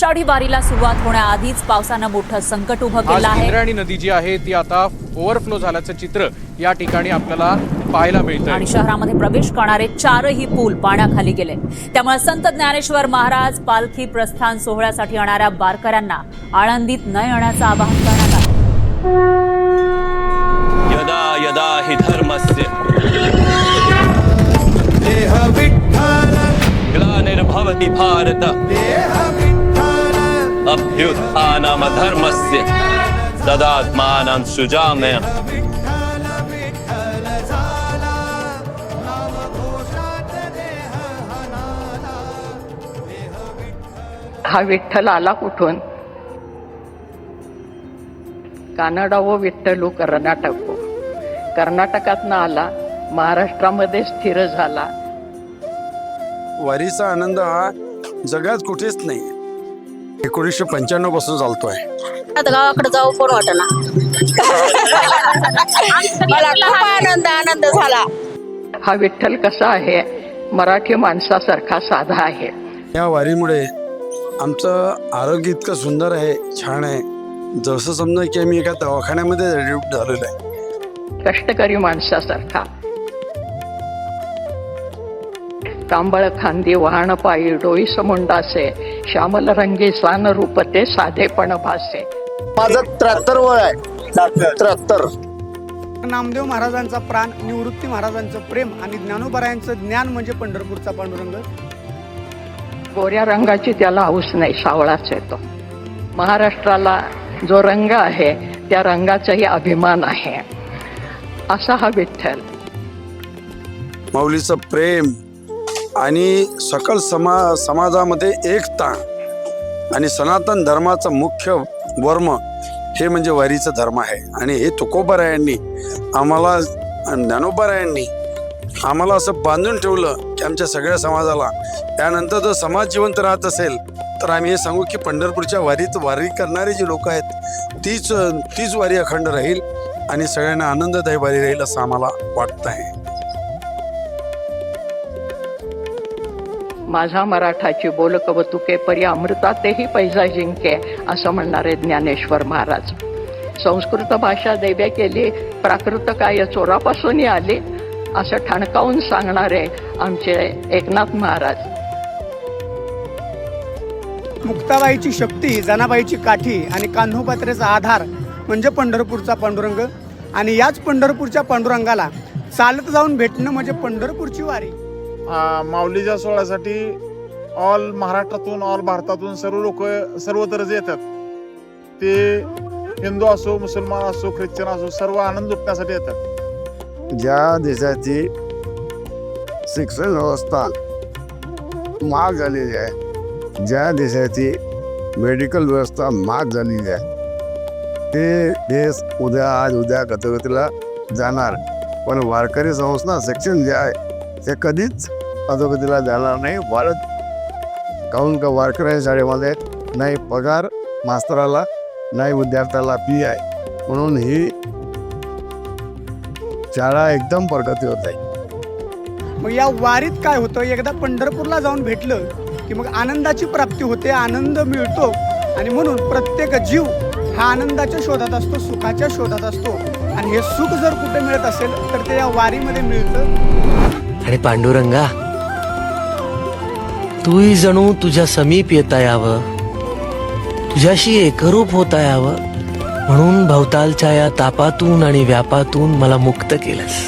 आषाढी वारीला सुरुवात होण्याआधीच पावसानं मोठं संकट उभं केलं आहे। इंद्रायणी नदी जी आहे ती आता ओव्हरफ्लो झाल्याचं चित्र या ठिकाणी आपल्याला पाहायला मिळतंय आणि शहरामध्ये प्रवेश करणारे 4ही पूल पाण्याखाली गेले। त्यामुळे संत ज्ञानेश्वर महाराज पालखी प्रस्थान सोहळ्यासाठी येणाऱ्या वारकऱ्यांना आळंदीत न येण्याचं आवाहन करण्यात आलं। यदा यदा हि धर्मस्य देह विठ्ठल ग्लानिर्भवति भारत देह विठ्ठल अभ्युत्थानम धर्मस्य तदात्मानं सुजाम्य। विठ्ठल विठ्ठल झाला नामघोषात देह हनाला हा विठ्ठल आला कुठून? कानडा व विठ्ठलू कर्नाटको, कर्नाटकातनं आला, महाराष्ट्रामध्ये स्थिर झाला। वारीचा आनंद हा जगात कुठेच नाही। 1995 पासून चालतोय। आता गावाकडे जाऊ कोण वाटना मला खूप आनंद झाला। हा विठ्ठल कसा आहे? मराठी माणसासारखा साधा आहे। या वारीमुळे आमचं आरोग्य इतकं सुंदर आहे, छान आहे, जसं समजा की आम्ही एका दवाखान्यामध्ये ॲडमिट झालेलो आहे। कष्टकरी माणसासारखा, तांबळ खांदी वाहन पायी डोई समुंडासे, श्यामल रंगी सान रूपते साधेपण भासे। माझं 73 वय आहे, 73। नामदेव महाराजांचा प्राण, निवृत्ती महाराजांचं प्रेम आणि ज्ञानोबरायांचं ज्ञान म्हणजे पंढरपूरचा पांडुरंग। गोऱ्या रंगाची त्याला हौस नाही, सावळाच येतो। महाराष्ट्राला जो रंग आहे त्या रंगाचाही अभिमान आहे, असा हा विठ्ठल। माऊलीचं प्रेम आणि सकल समाजामध्ये एकता आणि सनातन धर्माचं मुख्य वर्म हे म्हणजे वारीचं धर्म आहे। आणि हे तुकोबारायांनी आम्हाला, ज्ञानोबारायांनी आम्हाला असं बांधून ठेवलं की आमच्या सगळ्या समाजाला, त्यानंतर जर समाज जिवंत राहत असेल तर आम्ही हे सांगू की पंढरपूरच्या वारी करणारे जे लोक आहेत तीच वारी अखंड राहील आणि सगळ्यांना आनंददायी वारी राहील असं आम्हाला वाटत आहे। माझा मराठाची बोल कवतुके परी अमृतातेही पैजा जिंके, असं म्हणणारे ज्ञानेश्वर महाराज। संस्कृत भाषा दैव्य केली, प्राकृत काय चोरापासूनही आली, असं ठणकावून सांगणारे आमचे एकनाथ महाराज। मुक्ताबाईची शक्ती, जनाबाईची काठी आणि कान्होपात्रेचा आधार म्हणजे पंढरपूरचा पांडुरंग। आणि याच पंढरपूरच्या पांडुरंगाला चालत जाऊन भेटणं म्हणजे पंढरपूरची वारी। माऊलीच्या सोहळ्यासाठी ऑल महाराष्ट्रातून, ऑल भारतातून सर्व लोक सर्वत्रच येतात। ते हिंदू असो, मुसलमान असो, ख्रिश्चन असो, सर्व आनंद लुटण्यासाठी येतात। ज्या देशाची शिक्षण व्यवस्था महाग झालेली आहे, ज्या देशाची मेडिकल व्यवस्था महाग झालेली आहे, ते देश उद्या गतगतीला जाणार। पण वारकरी संस्था शिक्षण जे आहे ते कधीच अधोगतीला जाणार नाही। काहून का वारकरी शाळेमध्ये नाही पगार मास्तराला, नाही विद्यार्थ्याला फी आहे, म्हणून ही शाळा एकदम प्रगतीवर आहे। मग या वारीत काय होतं? एकदा पंढरपूरला जाऊन भेटलं की मग आनंदाची प्राप्ती होते, आनंद मिळतो। आणि म्हणून प्रत्येक जीव हा आनंदाच्या शोधात असतो, सुखाच्या शोधात असतो। आणि हे सुख जर कुठे मिळत असेल तर ते या वारीमध्ये मिळतं। आणि पांडुरंगा, तूही जणू तुझ्या समीप येता यावं, तुझ्याशी एकरूप होता यावं, म्हणून भवतालच्या या तापातून आणि व्यापातून मला मुक्त केलंस।